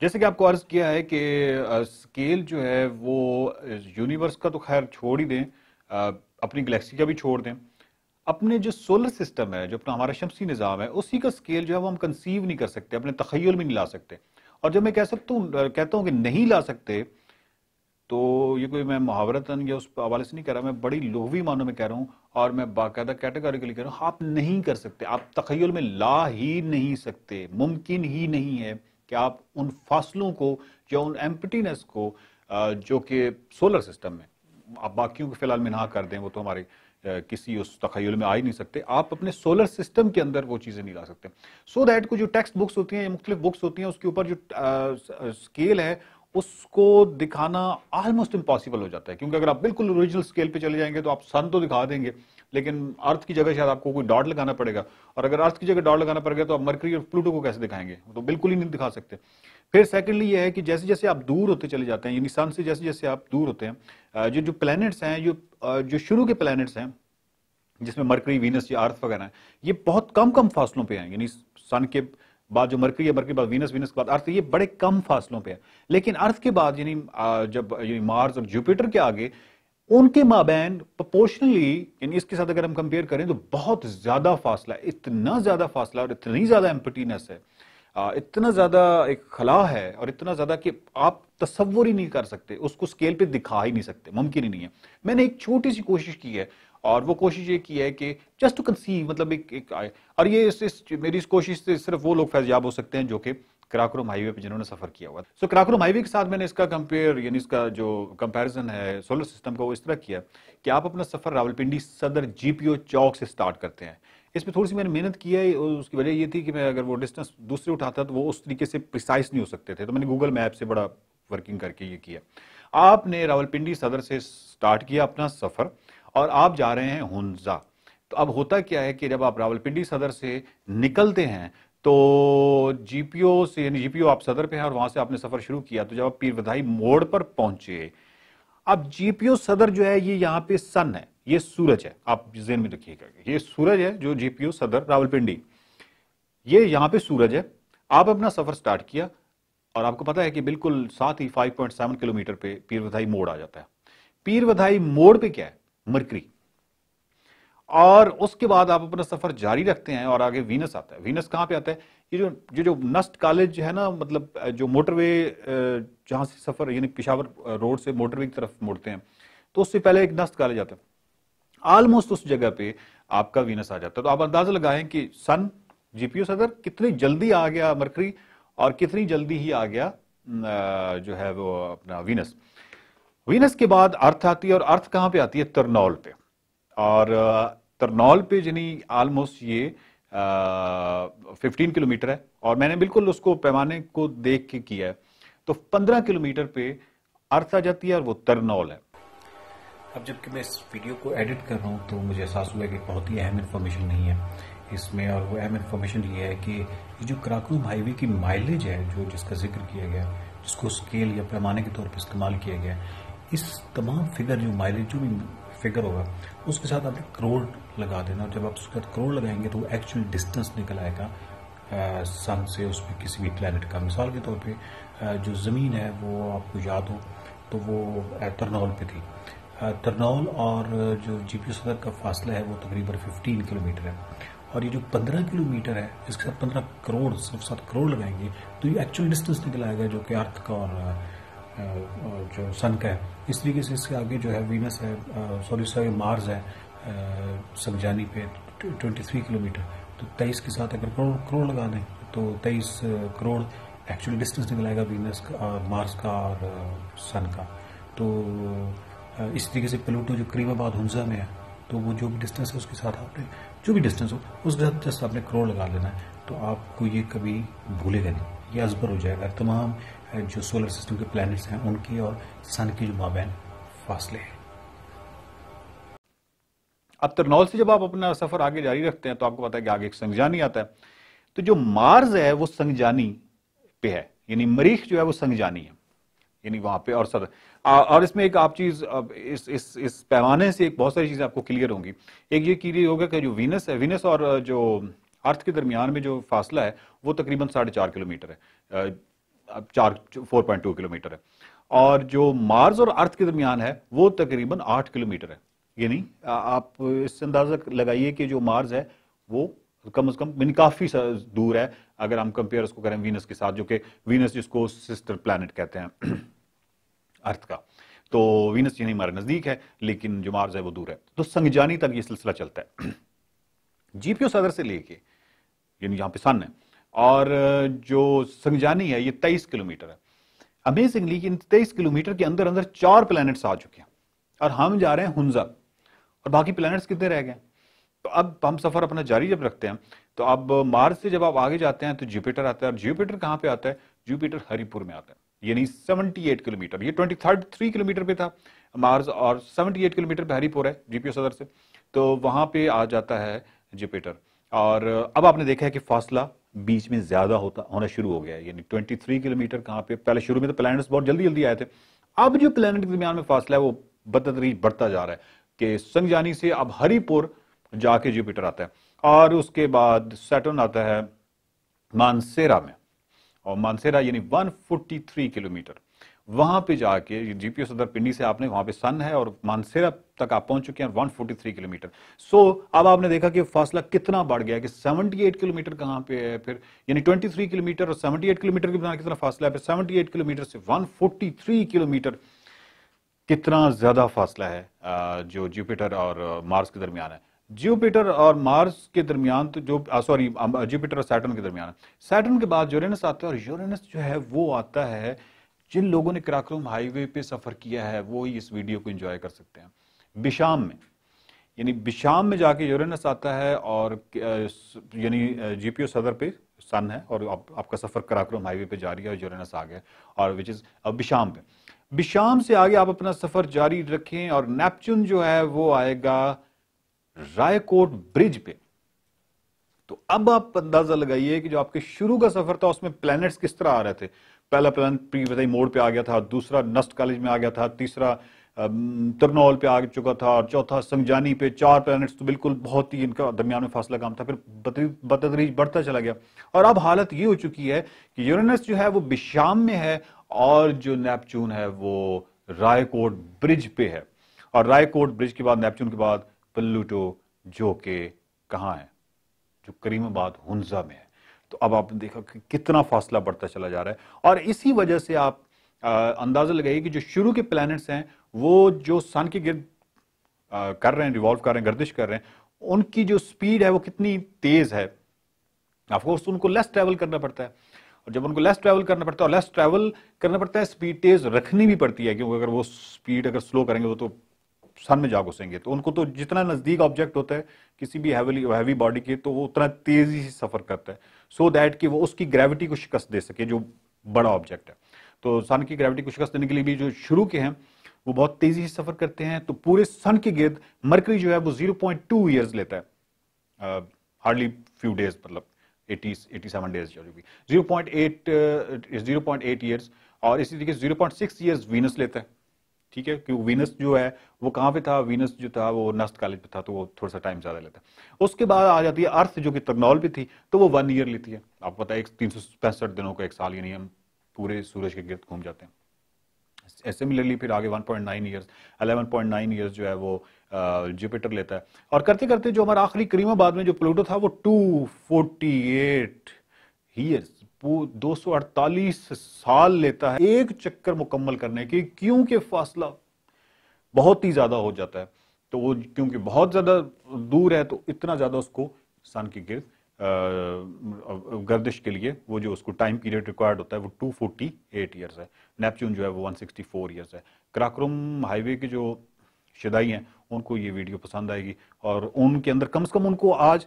जैसे कि आपको अर्ज किया है कि स्केल जो है वो यूनिवर्स का तो खैर छोड़ ही दें, अपनी गैलेक्सी का भी छोड़ दें, अपने जो सोलर सिस्टम है, जो अपना हमारा शमसी निज़ाम है, उसी का स्केल जो है वो हम कंसीव नहीं कर सकते, अपने तखय्युल में नहीं ला सकते। और जब मैं कहता हूँ कि नहीं ला सकते, तो ये कोई मैं मुहावरतन या उस हवाले से नहीं कह रहा, मैं बड़ी लुग़वी मानों में कह रहा हूँ और मैं बाकायदा कैटेगोरिकली कह रहा हूँ, आप नहीं कर सकते, आप तखय्युल में ला ही नहीं सकते, मुमकिन ही नहीं है कि आप उन फासलों को या उन एम्प्टीनेस को जो कि सोलर सिस्टम में, आप बाकियों को फिलहाल मिनहा कर दें, वो तो हमारे किसी उस तखय्युल में आ ही नहीं सकते, आप अपने सोलर सिस्टम के अंदर वो चीज़ें नहीं ला सकते। सो दैट को जो टेक्स्ट बुक्स होती हैं या मुख्तलिफ बुक्स होती हैं, उसके ऊपर जो स्केल है उसको दिखाना ऑलमोस्ट इम्पॉसिबल हो जाता है, क्योंकि अगर आप बिल्कुल ओरिजिनल स्केल पे चले जाएंगे तो आप सन तो दिखा देंगे, लेकिन अर्थ की जगह शायद आपको कोई डॉट लगाना पड़ेगा, और अगर अर्थ की जगह डॉट लगाना पड़ेगा तो आप मरकरी और प्लूटो को कैसे दिखाएंगे, तो बिल्कुल ही नहीं दिखा सकते। फिर सेकेंडली ये है कि जैसे जैसे आप दूर होते चले जाते हैं, यानी सन से जैसे जैसे आप दूर होते हैं, जो जो प्लैनेट्स हैं, जो शुरू के प्लैनेट्स हैं, जिसमें मरकरी, वीनस या अर्थ वगैरह हैं, ये बहुत कम कम फासलों पे हैं, यानी सन के बाद जो मरकरी है, मरकरी के बाद वीनस, वीनस के बाद अर्थ, ये बड़े कम फासलों पे है। लेकिन अर्थ के बाद यानी जब मार्स और जुपिटर के आगे, उनके माबैन प्रोपोर्शनली, यानी इसके साथ अगर हम कंपेयर करें तो बहुत ज्यादा फासला है, इतना ज्यादा फासला और इतनी ज्यादा एम्प्टीनेस है, इतना ज्यादा एक खला है और इतना ज्यादा कि आप तसव्वुर ही नहीं कर सकते, उसको स्केल पे दिखा ही नहीं सकते, मुमकिन ही नहीं है। मैंने एक छोटी सी कोशिश की है, और वो कोशिश ये की है कि जस्ट टू कंसीव, मतलब एक आए, और ये मेरी इस कोशिश से सिर्फ वो लोग फैज़याब हो सकते हैं जो कि कराकोरम हाईवे पे जिन्होंने सफर किया हुआ। सो कराकोरम हाईवे के साथ मैंने इसका कंपेयर, यानी इसका जो कंपैरिजन है सोलर सिस्टम का, वो इस तरह किया कि आप अपना सफर रावलपिंडी सदर जीपीओ चौक से स्टार्ट करते हैं। इसमें थोड़ी सी मैंने मेहनत की है, उसकी वजह ये थी कि मैं अगर वो डिस्टेंस दूसरे उठाता तो वो उस तरीके से प्रिसाइज नहीं हो सकते थे, तो मैंने गूगल मैप से बड़ा वर्किंग करके ये किया। आपने रावलपिंडी सदर से स्टार्ट किया अपना सफर और आप जा रहे हैं हुंजा। तो अब होता क्या है कि जब आप रावलपिंडी सदर से निकलते हैं तो जीपीओ से, यानी जीपीओ आप सदर पे हैं और वहां से आपने सफर शुरू किया, तो जब आप पीर बधाई मोड़ पर पहुंचे, अब जीपीओ सदर जो है ये यहाँ पे सन है, ये सूरज है, आप जेहन में रखिएगा, ये सूरज है जो जीपीओ सदर रावलपिंडी, ये यहाँ पे सूरज है। आप अपना सफर स्टार्ट किया और आपको पता है कि बिल्कुल साथ ही 5.7 किलोमीटर पे पीर बधाई मोड़ आ जाता है। पीर बधाई मोड़ पे क्या है? मरकरी। और उसके बाद आप अपना सफर जारी रखते हैं और आगे वीनस आता है। वीनस कहां पे आता है? ये जो नस्ट कॉलेज है ना, मतलब जो मोटरवे जहां से सफर, यानी पेशावर रोड से मोटरवे की तरफ मुड़ते हैं, तो उससे पहले एक नस्ट कॉलेज आता है, ऑलमोस्ट उस जगह पे आपका वीनस आ जाता है। तो आप अंदाजा लगाएं कि सन, जीपीओ सदर कितनी जल्दी आ गया मरकरी, और कितनी जल्दी ही आ गया जो है वो अपना वीनस। वीनस के बाद अर्थ आती है, और अर्थ कहां पे आती है? तरनौल पे। और तरनौल पे यानी ऑलमोस्ट ये 15 किलोमीटर है, और मैंने बिल्कुल उसको पैमाने को देख के किया है, तो 15 किलोमीटर पे अर्थ आ जाती है और वो तरनौल है। अब जबकि मैं इस वीडियो को एडिट कर रहा हूँ तो मुझे एहसास हुआ कि बहुत ही अहम इन्फॉर्मेशन नहीं है इसमें, और वो अहम इन्फॉर्मेशन ये है कि ये जो कराकोरम हाईवे की माइलेज है, जो जिसका जिक्र किया गया, जिसको स्केल या पैमाने के तौर पर इस्तेमाल किया गया, इस तमाम फिगर, जो माइलेज जो भी फिगर होगा, उसके साथ आपने करोड़ लगा देना, और जब आप उसके साथ करोड़ लगाएंगे तो वो एक्चुअल डिस्टेंस निकल आएगा सन से उसमें किसी भी प्लेनेट का। मिसाल के तौर पे जो ज़मीन है वो आपको याद हो तो वो तरनौल पे थी। तरनौल और जो जीपीओ सदर का फासला है वो तकरीबन 15 किलोमीटर है, और ये जो 15 किलोमीटर है, इसके साथ 15 करोड़, सिर्फ 7 करोड़ लगाएंगे तो ये एक्चुअल डिस्टेंस निकल आएगा, जो कि अर्थ का और जो सन का है। इस तरीके से इसके आगे जो है वीनस है, सॉरी मार्स है संजानी पे 23 किलोमीटर, तो 23 के साथ अगर करोड़ करोड़ लगा दें तो 23 करोड़ एक्चुअल डिस्टेंस निकल आएगा वीनस का, मार्स का और सन का। तो इस तरीके से प्लूटो जो करीबाबाद हुंजा में है, तो वो जो भी डिस्टेंस है उसके साथ आपने, जो भी डिस्टेंस हो उसके साथ जस्ट आपने करोड़ लगा लेना है, तो आपको ये कभी भूलेगा नहीं, ये अजबर हो जाएगा तमाम जो सोलर सिस्टम के प्लैनेट्स हैं उनकी और सन की जो माबैन फासले हैं। अब तरनौल से जब आप अपना सफर आगे जारी रखते हैं तो आपको पता है कि आगे एक संगजानी आता है। तो जो मार्स है वो संगजानी पे है, यानी मरीख जो है वो संगजानी है, यानी वहां पे। और इसमें एक आप चीज, इस पैमाने से एक बहुत सारी चीजें आपको क्लियर होंगी। एक ये क्लियर होगा कि जो वीनस है, वीनस और जो अर्थ के दरमियान में जो फासला है वो तकरीबन 4.5 किलोमीटर है। 4.2 किलोमीटर है, और जो मार्स और अर्थ के दरमियान है वो तकरीबन 8 किलोमीटर है। यानी आप इससे अंदाजा लगाइए कि जो मार्स है वो कम से कम काफी दूर है अगर हम कंपेयर उसको करें वीनस के साथ, जो कि वीनस जिसको सिस्टर प्लैनेट कहते हैं अर्थ का। तो वीनस यानी हमारे नजदीक है, लेकिन जो मार्स है वो दूर है। तो संगजानी तक ये सिलसिला चलता है जीपीओ सदर से लेके, यानी जहां पे सन है, और जो संगजानी है ये 23 किलोमीटर है। अमेजिंगली इन 23 किलोमीटर के अंदर अंदर 4 प्लैनेट्स आ चुके हैं, और हम जा रहे हैं हुंजा, और बाकी प्लैनेट्स कितने रह गए। तो अब हम सफर अपना जारी जब रखते हैं, तो अब मार्स से जब आप आगे जाते हैं तो जुपिटर आता है, और जुपिटर कहां पे आता है, जुपिटर हरिपुर में आता है, यानी 78 किलोमीटर। ये 23 किलोमीटर पे था मार्स, और 78 किलोमीटर पे हरिपुर है जीपीओ सदर से, तो वहां पे आ जाता है जुपिटर। और अब आपने देखा है कि फासला बीच में ज्यादा होना शुरू हो गया है, यानी 23 किलोमीटर कहां पे, पहले शुरू में तो प्लैनेट्स बहुत जल्दी जल्दी आए थे, अब जो प्लैनेट के दरमियान में फासला है वो बतदरीज बढ़ता जा रहा है कि संगजानी से अब हरिपुर जाके जुपिटर आता है, और उसके बाद सैटर्न आता है मानसेरा में, और मानसेरा यानी 143 किलोमीटर, वहां पे जाके जीपीओ सदर पिंडी से आपने वहां पे सन है, और मानसेरा तक आप पहुंच चुके हैं 143 किलोमीटर। सो अब आपने देखा कि फासला कितना बढ़ गया कि 78 किलोमीटर कहां पे है फिर, यानी 23 किलोमीटर और 78 किलोमीटर के बीच कितना फासला है, फिर 78 किलोमीटर से 143 किलोमीटर, कितना ज्यादा फासला है जो जुपिटर और मार्स के दरमियान है। जुपिटर और मार्स के दरमियान तो जो सॉरी जुपिटर और सैटर्न के दरमियान है। सैटर्न के बाद यूरेनस आता है, और यूरेनस जो है वो आता है, जिन लोगों ने कराकोरम हाईवे पे सफर किया है वो ही इस वीडियो को एंजॉय कर सकते हैं। बिशाम में, यानी बिशाम में जाके यूरेनस आता है, और यानी जीपीओ सदर पे सन है, और आपका सफर कराकोरम हाईवे पे जारी है, और यूरेनस आ गया, और विच इज बिशाम पे। बिशाम से आगे आप अपना सफर जारी रखें, और नेपच्यून जो है वो आएगा रायकोट ब्रिज पे। तो अब आप अंदाजा लगाइए कि जो आपके शुरू का सफर था उसमें प्लैनेट्स किस तरह आ रहे थे। पहला प्लैनेट प्री मोड पे आ गया था, दूसरा नस्ट कॉलेज में आ गया था, तीसरा तरनौल पे आ चुका था, और चौथा संगजानी पे। 4 प्लैनेट्स तो बिल्कुल बहुत ही इनका दरमियान में फासला कम था, फिर बतदरीज बढ़ता चला गया, और अब हालत ये हो चुकी है कि यूरेनस जो है वो बिशाम में है, और जो नेपच्यून है वो रायकोट ब्रिज पे है, और रायकोट ब्रिज के बाद नेपच्यून के बाद प्लूटो, जो कि कहां है, जो करीमाबाद हुंजा में है। तो अब आपने देखा कि कितना फासला बढ़ता चला जा रहा है, और इसी वजह से आप अंदाजा लगाइए कि जो शुरू के प्लैनेट्स हैं वो जो सन के गिर्द कर रहे हैं, रिवॉल्व कर रहे हैं, गर्दिश कर रहे हैं, उनकी जो स्पीड है वो कितनी तेज है। ऑफकोर्स उनको लेस ट्रैवल करना पड़ता है, और जब उनको लेस ट्रैवल करना पड़ता है, और लेस ट्रैवल करना पड़ता है, स्पीड तेज रखनी भी पड़ती है, क्योंकि अगर वो स्पीड अगर स्लो करेंगे वो तो सन में जा घुसेंगे। तो उनको तो जितना नजदीक ऑब्जेक्ट होता है किसी भी हैवी बॉडी के, तो वो उतना तेजी से सफर करता है, सो दैट कि वो उसकी ग्रेविटी को शिकस्त दे सके, जो बड़ा ऑब्जेक्ट है। तो सन की ग्रेविटी को शिकस्त देने के लिए भी जो शुरू के हैं वो बहुत तेजी से सफर करते हैं। तो पूरे सन के गिर्द मरकरी जो है वो 0.2 ईयर्स लेता है, हार्डली फ्यू डेज, मतलब 87 डेज, 0.8 ईयर्स। और इसी तरीके से 0.6 ईयर्स वीनस लेता है, ठीक है, क्योंकि वीनस जो है वो कहां पे था, वीनस जो था वो नस्ट कॉलेज पे था, तो वो थोड़ा सा टाइम ज्यादा लेता है। उसके बाद आ जाती है अर्थ, जो कि तरनौल पे थी, तो वो 1 ईयर लेती है। आपको पता है 365 दिनों का 1 साल, यानी हम पूरे सूरज के गिर्द घूम जाते हैं। सिमिलरली फिर आगे 1.9 ईयर्स, 11.9 ईयर्स जो है वो जुपिटर लेता है, और करते करते जो हमारा आखिरी करीमाबाद में जो प्लूटो था वो 248 ईयर्स, 248 साल लेता है एक चक्कर मुकम्मल करने की, क्योंकि फासला बहुत ही ज्यादा हो जाता है। तो वो क्योंकि बहुत ज्यादा दूर है, तो इतना ज्यादा उसको सन के गिर्द गर्दिश के लिए वो जो उसको टाइम पीरियड रिक्वायर्ड होता है वो 248 ईयर्स है। नेपच्यून जो है वो 164 ईयर्स है। कराकोरम हाईवे के जो शदाई हैं उनको ये वीडियो पसंद आएगी, और उनके अंदर कम से कम उनको आज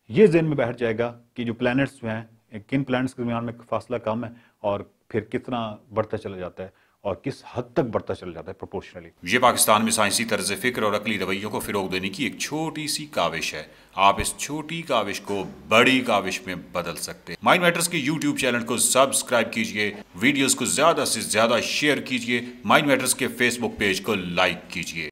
ये ज़हन में बैठ जाएगा कि जो प्लैनेट्स हैं, किन प्लैनेट्स के दरमियान में फासला कम है, और फिर कितना बढ़ता चला जाता है, और किस हद तक बढ़ता चला जाता है प्रोपोर्शनली। ये पाकिस्तान में साइंसी तर्ज फिक्र और अकली रवैयों को फिरोग देने की एक छोटी सी काविश है। आप इस छोटी काविश को बड़ी काविश में बदल सकते हैं। माइंड मैटर्स के YouTube चैनल को सब्सक्राइब कीजिए, वीडियोस को ज्यादा से ज्यादा शेयर कीजिए, माइंड मैटर्स के Facebook पेज को लाइक कीजिए।